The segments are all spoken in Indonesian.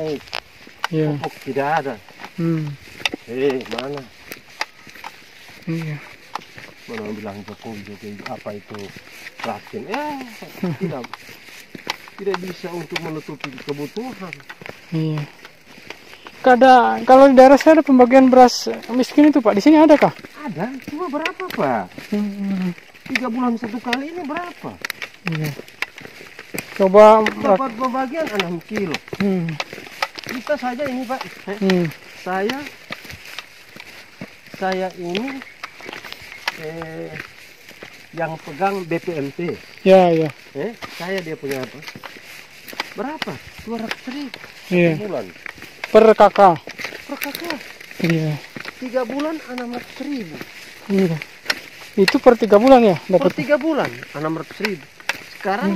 naik. Iya. Pupuk tidak ada. Mana? Iya. Mana bilang Jokowi apa itu rasin? Tidak bisa untuk menutupi kebutuhan. Iya. Kalau di daerah saya ada pembagian beras miskin itu Pak. Di sini ada kah? Ada. Cuma berapa Pak? 3 bulan satu kali ini berapa? Iya. Coba dapat pembagian 6 kilo. Kita saja ini Pak. Saya ini yang pegang BPMT. Ya. Saya dia punya apa? Berapa? 200.000 Iya. bulan. Per kakak. Iya. 3 bulan 600.000. Iya. Itu per 3 bulan ya? Per 3 bulan 600.000. Sekarang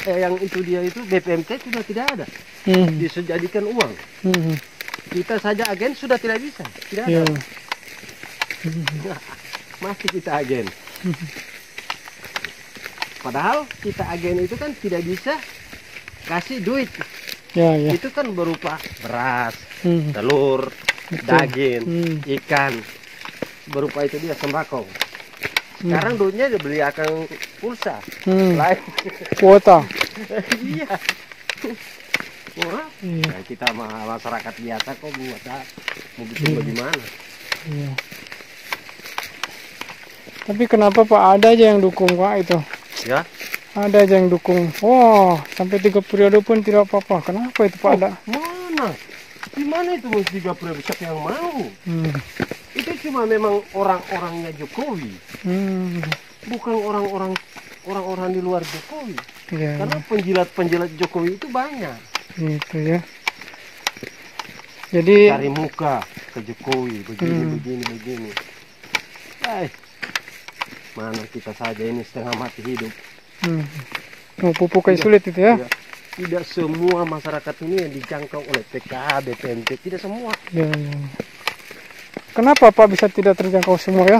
yang itu dia itu BPMT sudah tidak ada. Disediakan uang. Kita saja agen sudah tidak bisa. Tidak ada. Masih kita agen. Padahal kita agen itu kan tidak bisa kasih duit. Itu kan berupa beras, telur, daging, ikan. Berupa itu dia sembako. Sekarang duitnya dibeli akan pulsa. Lain. Kuota. Iya. Wah, kita masyarakat biasa kok buat mau bikin bagaimana? Iya. Tapi kenapa Pak ada aja yang dukung Pak itu? Ya. Ada aja yang dukung. Wah, sampai 3 periode pun tidak apa-apa. Kenapa itu Pak ada? Mana? Di mana itu mesti 3 periode? Siapa yang mau? Itu cuma memang orang-orangnya Jokowi. Bukan orang-orang di luar Jokowi. Ya, karena penjilat-penjilat Jokowi itu banyak. Gitu ya. Jadi cari muka ke Jokowi begini. Mana kita saja ini setengah mati hidup. Mau pupuk kayak sulit itu ya? Tidak semua masyarakat ini yang dijangkau oleh PKH, BPMT, tidak semua. Ya. Kenapa Pak bisa tidak terjangkau semua ya?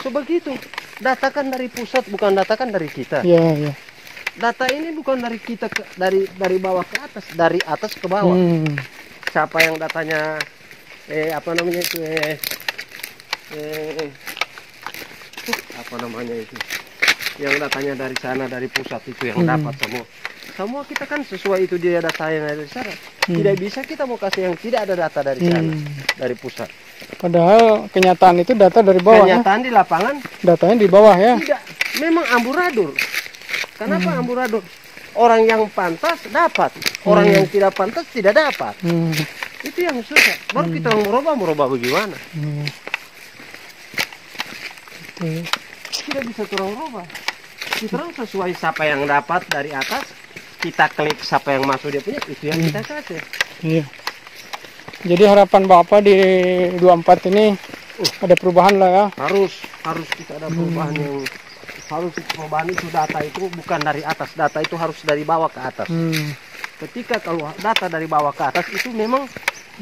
Sebegitu. Data kan dari pusat, bukan data kan dari kita. Iya. Data ini bukan dari kita dari bawah ke atas, dari atas ke bawah. Siapa yang datanya apa namanya itu apa namanya itu? Yang datanya dari sana, dari pusat itu yang dapat semua kita kan sesuai itu dia data yang ada di sana. Tidak bisa kita mau kasih yang tidak ada data dari sana, dari pusat. Padahal kenyataan itu data dari bawah. Kenyataan di lapangan datanya di bawah ya. Tidak, memang amburadul. Kenapa amburadul? Orang yang pantas dapat, orang yang tidak pantas tidak dapat. Itu yang susah. Baru kita merubah bagaimana? Tidak bisa turun rubah. Kita sesuai siapa yang dapat dari atas, kita klik siapa yang masuk dia punya, itu yang kita kasih. Iya. Jadi harapan Bapak di 24 ini ada perubahan lah ya. Harus kita ada perubahan yang perubahan itu data itu bukan dari atas, data itu harus dari bawah ke atas. Ketika kalau data dari bawah ke atas itu memang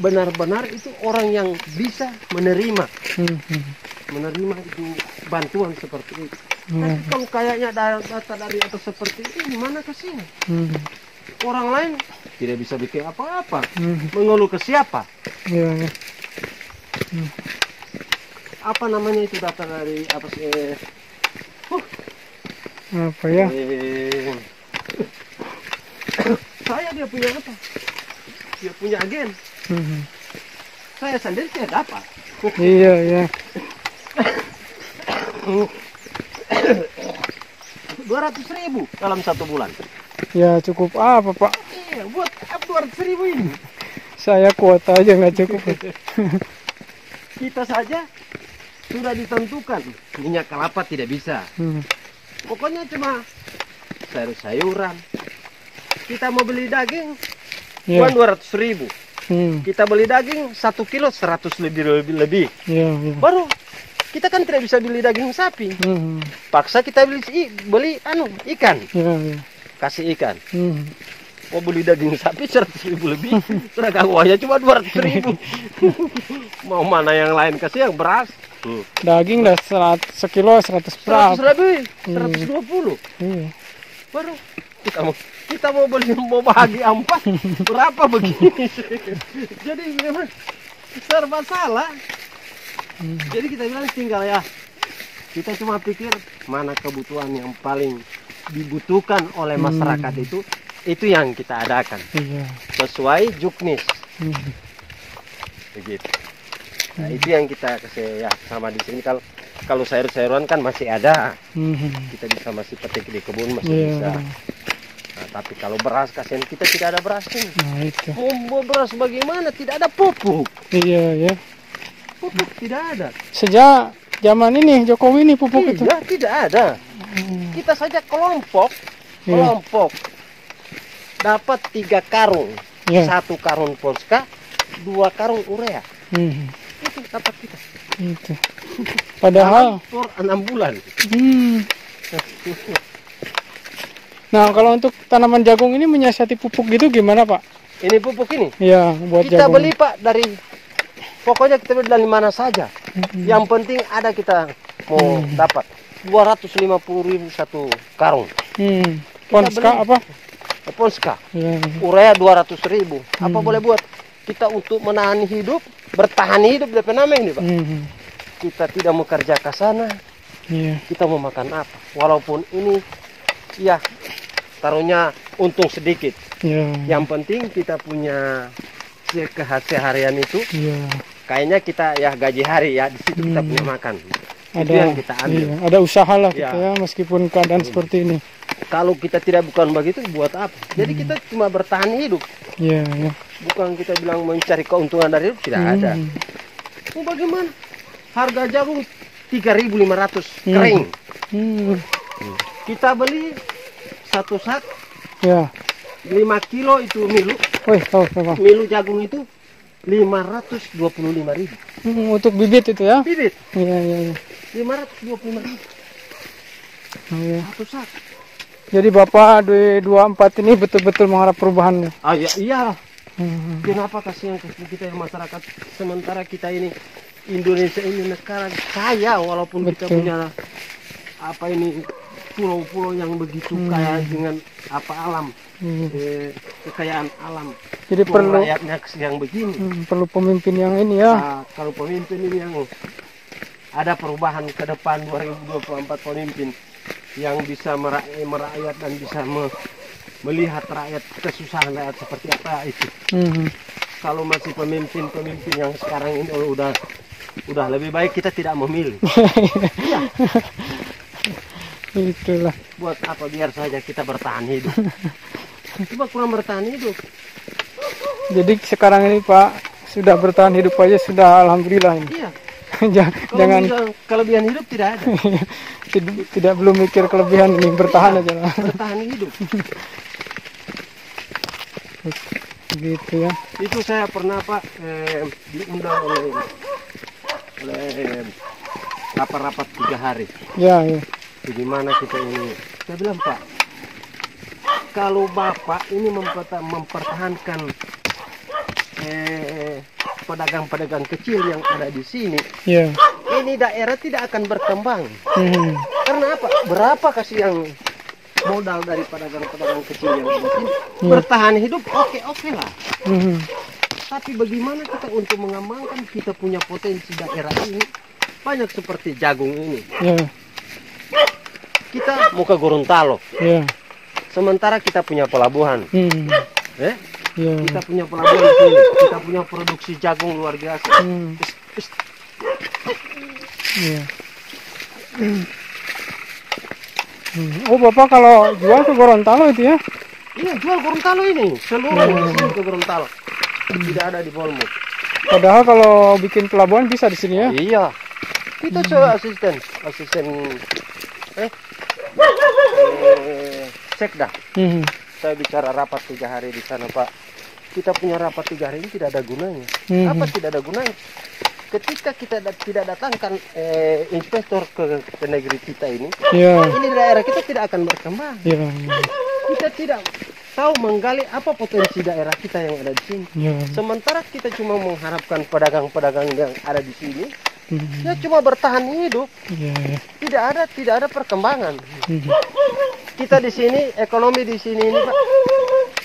benar-benar itu orang yang bisa menerima itu bantuan seperti itu. Tapi kalau kayaknya data dari atas seperti itu gimana kesini? Orang lain tidak bisa bikin apa-apa. Mengeluh ke siapa? Apa namanya itu data dari apa sih? Apa ya? Saya dia punya apa? Dia punya agen. Saya sendiri tidak dapat. Iya. 200.000 dalam 1 bulan. Ya cukup apa Pak? Iya, buat 200.000 ini. Saya kuota aja nggak cukup. Kita saja sudah ditentukan minyak kelapa tidak bisa. Pokoknya cuma sayur-sayuran. Kita mau beli daging, cuma 200.000. Kita beli daging 1 kilo 100 lebih. Baru kita kan tidak bisa beli daging sapi. Paksa kita beli ikan. Kasih ikan. Mau beli daging sapi 100.000 lebih, seragam uangnya cuma 200.000. Mau mana yang lain kasih yang beras. Daging dah sekilo 100 lebih, 120. Baru kita mau beli mau bahagi ampas berapa begini. Jadi memang serba salah. Jadi kita bilang tinggal ya, kita cuma pikir mana kebutuhan yang paling dibutuhkan oleh masyarakat itu yang kita adakan. Iya. Sesuai juknis. Begitu. Nah, itu yang kita kasih ya sama di sini. Kalau sayur-sayuran kan masih ada. Kita bisa masih petik di kebun masih bisa. Nah, tapi kalau beras kasihan kita tidak ada berasnya. Nah, itu. Mau beras bagaimana? Tidak ada pupuk. Iya, ya. Pupuk tidak ada. Sejak zaman ini Jokowi ini pupuk itu. Iya, tidak ada. Kita saja kelompok dapat 3 karung. Iya. 1 karung Polska, 2 karung urea. Itu dapat kita. Itu. Padahal for 6 bulan. Nah, kalau untuk tanaman jagung ini menyiasati pupuk gitu gimana, Pak? Ini pupuk ini. Iya, buat Kita jagung. beli, Pak, pokoknya kita beli dari mana saja. Yang penting ada kita mau dapat 250.000 1 karung. Ponska apa? Ponska. Ya. Urea 200.000. Apa boleh buat? Kita untuk menahan hidup, bertahan hidup DP nama ini, Pak. Kita tidak mau kerja ke sana. Iya. Kita mau makan apa? Walaupun ini ya taruhnya untung sedikit. Iya. Yang penting kita punya keseharian itu. Iya. Kayaknya kita ya gaji hari ya, di situ kita punya makan. Itu yang kita ambil. Iya, ada usaha lah kita Ya. ya, meskipun keadaan seperti ini. Kalau kita tidak bukan begitu, buat apa? Jadi kita cuma bertahan hidup. Iya, ya. Bukan kita bilang mencari keuntungan dari hidup, tidak ada. Oh, bagaimana? Harga jagung 3.500 kering. Kita beli 1 sak, Ya. 5 kilo itu milu. Wih, apa? Milu jagung itu 525.000. Untuk bibit itu ya? Bibit Iya, iya, iya. 525.000 Iya. 1 sak. Jadi Bapak 24 ini betul-betul mengharap perubahan ya? Ah ya, iya. Kenapa kasihan kita yang masyarakat, sementara kita ini Indonesia ini negara kaya, walaupun kita Betul. punya apa ini pulau-pulau yang begitu kaya dengan apa alam, kekayaan alam. Jadi perlu rakyatnya yang begini. perlu pemimpin yang ini ya. Nah, kalau pemimpin ini yang ada perubahan ke depan 2024, pemimpin yang bisa merakyat dan bisa melihat rakyat, kesusahan rakyat seperti apa itu. Kalau masih pemimpin-pemimpin yang sekarang ini udah lebih baik kita tidak memilih. Iya. Itulah. Buat apa, biar saja kita bertahan hidup. Coba kurang bertahan hidup. Jadi sekarang ini Pak sudah bertahan hidup aja sudah alhamdulillah ini. Iya. Jangan Kelebihan hidup tidak ada. tidak belum mikir kelebihan ini, bertahan aja lah. Bertahan hidup. Gitu ya. Itu saya pernah, Pak, diundang oleh rapat-rapat 3 hari. Ya, ya. Bagaimana kita ini? Saya bilang, Pak, kalau Bapak ini mempertahankan pedagang-pedagang kecil yang ada di sini, Ya. ini daerah tidak akan berkembang. Karena apa? Berapa kasih yang modal dari pedagang-pedagang kecil yang ada di sini? Bertahan hidup, oke lah. Tapi bagaimana kita untuk mengembangkan kita punya potensi daerah ini? Banyak seperti jagung ini. Ya. Kita mau ke Gorontalo, Ya. sementara kita punya pelabuhan. Ya. Kita punya pelabuhan di sini. Kita punya produksi jagung luar biasa. Ya. Oh, Bapak kalau jual ke Gorontalo itu ya? Iya, jual Gorontalo ini. Seluruh di sini ke Gorontalo. Tidak ada di Bolmo. Padahal kalau bikin pelabuhan bisa di sini ya? Iya. Kita coba asisten Sekda. Saya bicara rapat 3 hari di sana, Pak. Kita punya rapat 3 hari ini tidak ada gunanya. Apa tidak ada gunanya? Ketika kita tidak datangkan inspektor ke negeri kita ini, ini daerah kita tidak akan berkembang. Kita tidak tahu menggali apa potensi daerah kita yang ada di sini. Sementara kita cuma mengharapkan pedagang-pedagang yang ada di sini, ya cuma bertahan hidup. Tidak ada perkembangan. kita di sini, ekonomi di sini ini Pak,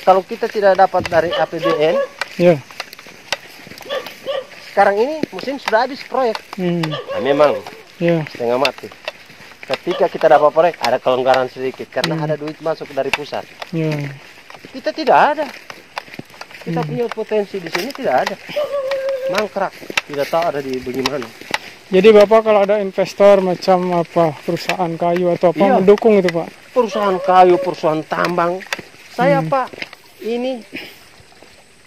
kalau kita tidak dapat dari APBN, Ya. sekarang ini musim sudah habis proyek. Nah, memang Ya. setengah mati. Ketika kita dapat proyek, ada kelonggaran sedikit karena ada duit masuk dari pusat. Ya. Kita tidak ada. Kita punya potensi di sini tidak ada. Mangkrak, tidak tahu ada di bagaimana. Jadi Bapak kalau ada investor macam apa, perusahaan kayu atau apa, Iya. mendukung itu Pak? Perusahaan kayu, perusahaan tambang. Saya Pak, ini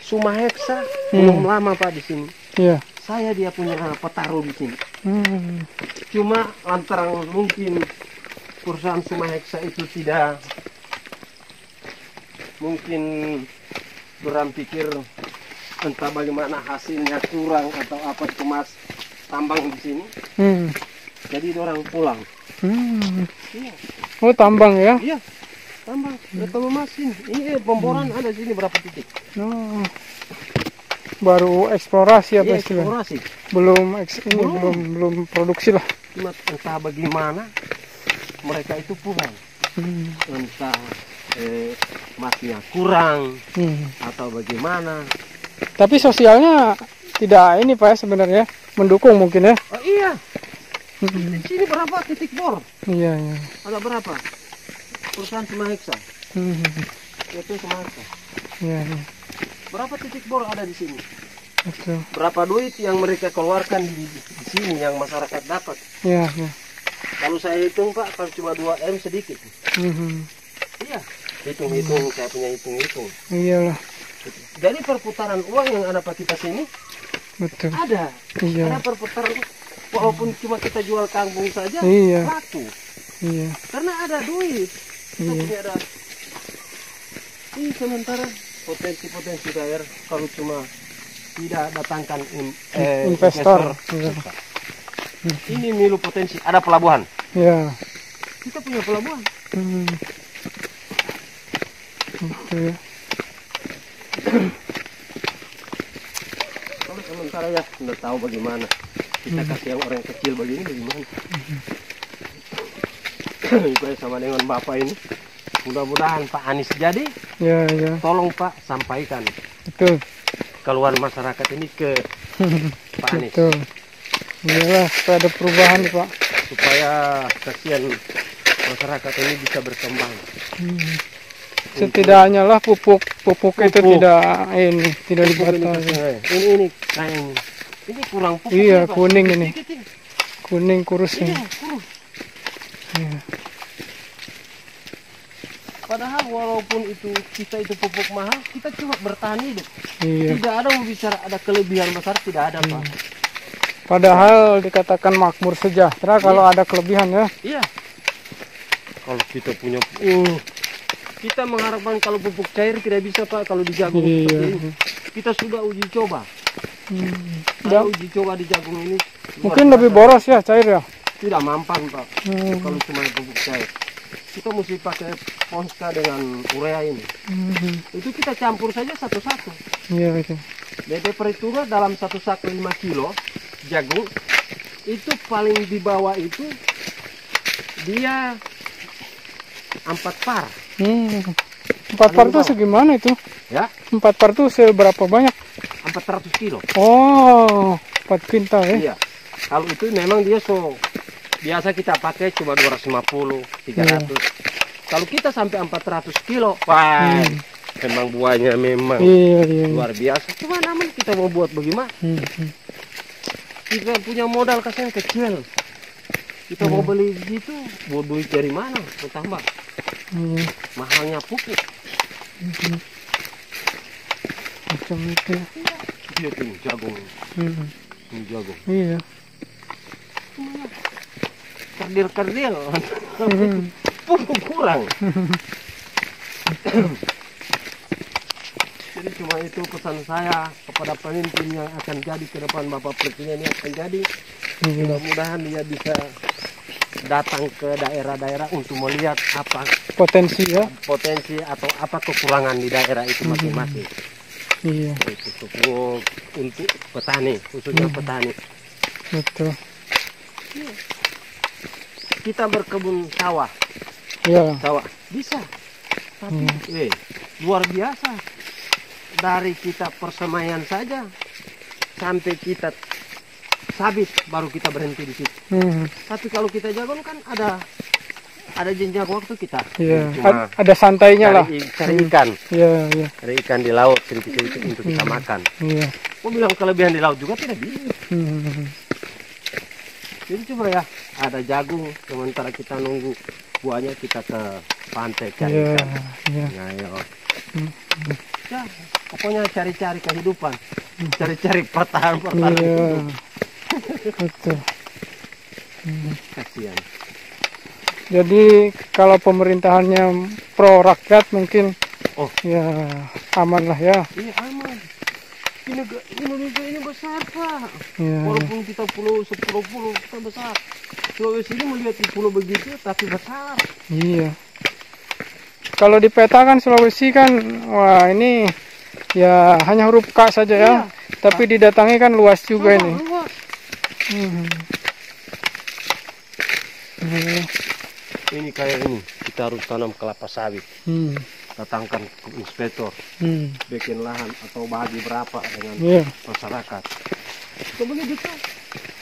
Sumaheksa belum lama Pak di sini. Iya. Saya dia punya petaruh di sini. Hmm. Cuma lantaran mungkin perusahaan Sumaheksa itu tidak mungkin orang pikir entah bagaimana hasilnya kurang atau apa kemas tambang di sini. Jadi orang pulang. Iya. Oh tambang ya? Iya. Tambang, atau mesin. Ini pemboran ada sini berapa titik? Oh. Baru eksplorasi apa Iya, istilahnya? eksplorasi. Belum produksi lah. Cuma entah bagaimana mereka itu pulang. Entah masnya kurang atau bagaimana. Tapi sosialnya tidak ini Pak ya, sebenarnya mendukung mungkin ya? Oh iya. Di sini berapa titik bor? Iya, iya. Ada berapa? Perusahaan Sumaheksa. Itu Sumaheksa. Iya, iya. Berapa titik bor ada di sini? Betul. Berapa duit yang mereka keluarkan di sini yang masyarakat dapat? Iya, iya. Kalau saya hitung Pak, kalau cuma 2 M sedikit. Iya. Hitung-hitung, saya punya hitung-hitung. Iyalah. Jadi perputaran uang yang ada Pak kita sini Betul. ada. Iya. Ada perputaran walaupun cuma kita jual kangkung saja Iya. laku. Iya. Karena ada duit. Kita Iya. punya ada. Ini sementara potensi-potensi daerah kalau cuma tidak datangkan Investor. Iya. Ini milu potensi. Ada pelabuhan. Iya. Kita punya pelabuhan. Betul ya. Kalau sementara ya sudah tahu bagaimana kita kasih yang orang kecil begini bagaimana. Saya sama dengan Bapak ini. Mudah-mudahan Pak Anies jadi. Iya, iya. Tolong Pak sampaikan Betul. keluhan masyarakat ini ke Pak Anies. Betul. Iyalah, supaya ada perubahan nih, Pak. Supaya kasihan masyarakat ini bisa berkembang. Setidaknya lah pupuk itu tidak Pupuk ini dibatasi. ini kayak ini kurang pupuk. Iya, ya, Pak. kuning ini. Dikit ini. Kuning kurus Iya, ini. kurus. Iya. Padahal walaupun itu kita itu pupuk mahal, kita cuma bertahan hidup. Iya. Tidak ada mau bicara ada kelebihan besar, tidak ada Pak. Padahal dikatakan makmur sejahtera kalau ada kelebihan ya. Iya. Kalau kita punya, kita mengharapkan kalau pupuk cair tidak bisa Pak kalau di jagung Iya. seperti ini. Kita sudah uji coba. Dan Uji coba di jagung ini. mungkin lebih boros ya cair ya. Tidak mampan Pak. Kalau cuma pupuk cair. Kita mesti pakai Ponska dengan urea ini. Itu kita campur saja satu-satu. Iya itu. DP perhitungan dalam satu sak 5 kilo jagung itu paling di bawah itu dia 4 par. 4 par itu segimana itu? Ya, 4 par itu seberapa banyak? 400 kilo. Oh, 4 kintal ya. Iya. Kalau itu memang dia biasa kita pakai cuma 250, 300. Kalau kita sampai 400 kilo, wah, memang buahnya memang Iya. luar biasa. Cuma namun kita mau buat bagaimana? Kita punya modal kasihan kecil. Kita mau beli gitu, buat duit dari mana? Bertambah. Mahalnya pupuk. Macam itu. Dia tuh jagung. Ini jagung. Iya. Kerdil-kerdil. Pupuk kurang. Jadi cuma itu pesan saya kepada pemimpin yang akan jadi ke depan, Bapak Presiden yang akan jadi. Mudah-mudahan dia bisa datang ke daerah-daerah untuk melihat apa Potensi ya. potensi atau apa kekurangan di daerah itu masing-masing. Iya. Itu untuk petani, khususnya petani. Betul. Kita berkebun sawah. Ya. sawah bisa. Tapi luar biasa. Dari kita persemaian saja sampai kita sabit baru kita berhenti di situ. Tapi kalau kita jagon kan ada jenjang waktu kita. Iya. Cuma Ada santainya lah. cari ikan. Iya, iya. Cari ikan di laut sedikit-sedikit untuk kita makan. Iya. Mau bilang kelebihan di laut juga tidak bisa. Jadi cuma ya ada jagung, sementara kita nunggu buahnya kita ke pantai cari Iya, ikan. iya. Nah, ya. Ya, pokoknya cari-cari kehidupan, cari-cari pertahanan Iya. hidup. Betul. Kasihan. Jadi kalau pemerintahannya pro rakyat mungkin ya aman lah ya. Iya aman. Indonesia ini besar Pak. Ya. Walaupun kita pulau kita besar. Sulawesi ini melihat di pulau begitu tapi besar. Iya. Kalau di peta kan Sulawesi kan, wah ini ya hanya huruf K saja ya. Iya. Tapi didatangi kan luas juga ini. Luas. Ini kayak ini, kita harus tanam kelapa sawit. Datangkan ke inspektor, bikin lahan atau bagi berapa dengan masyarakat. Kemudian bisa.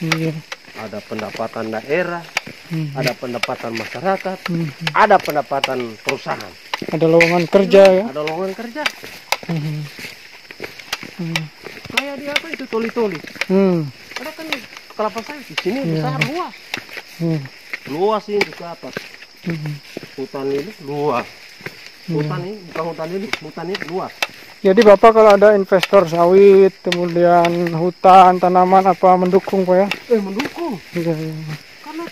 Iya. Ada pendapatan daerah, ada pendapatan masyarakat, ada pendapatan perusahaan. Ada lowongan kerja ya. Ada lowongan kerja. Kayak di apa itu toli-toli. Ada kan kelapa sawit di sini besar luas. Luas ini ke atas. Hutan ini luas. Hutan ini bukan hutan ini luas. Jadi Bapak kalau ada investor sawit, kemudian hutan, tanaman apa mendukung Pak ya? Mendukung. Iya, iya. Karena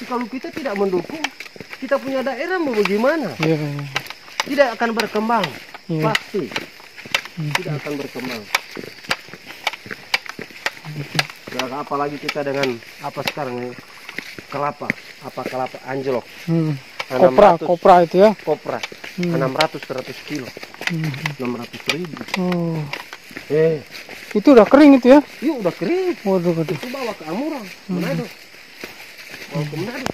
kalau kita tidak mendukung, kita punya daerah mau bagaimana? Iya, iya. Tidak akan berkembang. Iya. Pasti. Tidak akan berkembang. Apalagi kita dengan apa sekarang ini? Kelapa anjlok. Kopra itu ya? Kopra 600 kilo. 600.000. Oh. Itu udah kering itu ya? Iya udah kering. Waduh, waduh. Itu bawa ke Amuran, Manado. Bawa ke Manado.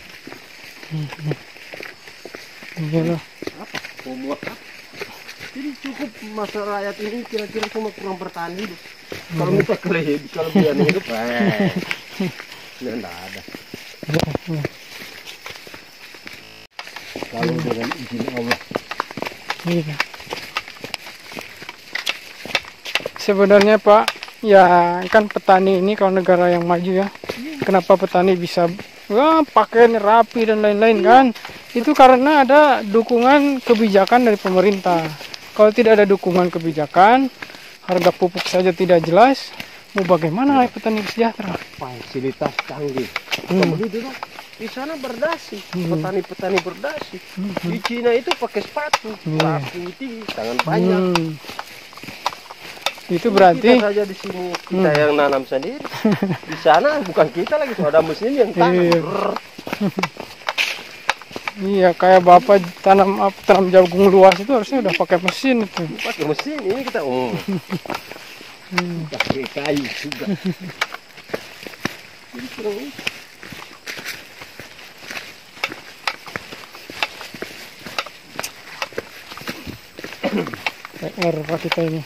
Iya lah. Apa? Mau buat apa? Jadi cukup masyarakat ini kira-kira cuma kurang bertahan hidup. Kalau minta kelebihan hidup, enggak ada. Kalau dengan izin Allah. Iya. Sebenarnya Pak, ya kan petani ini kalau negara yang maju ya, kenapa petani bisa pakaian rapi dan lain-lain kan? Itu karena ada dukungan kebijakan dari pemerintah. Kalau tidak ada dukungan kebijakan, harga pupuk saja tidak jelas, mau bagaimana petani sejahtera? Fasilitas canggih. Begitu dong. Di sana berdasi, petani-petani berdasi. Di Cina itu pakai sepatu, kaki, tangan panjang. Itu berarti kita saja di sini kita yang nanam sendiri. Di sana bukan kita lagi, ada mesin yang tanam. Iya, kayak Bapak tanam jagung luas itu harusnya udah pakai mesin itu. Pakai mesin, ini kita pakai kayu juga. Jadi kurang ini. PR Pak kita ini.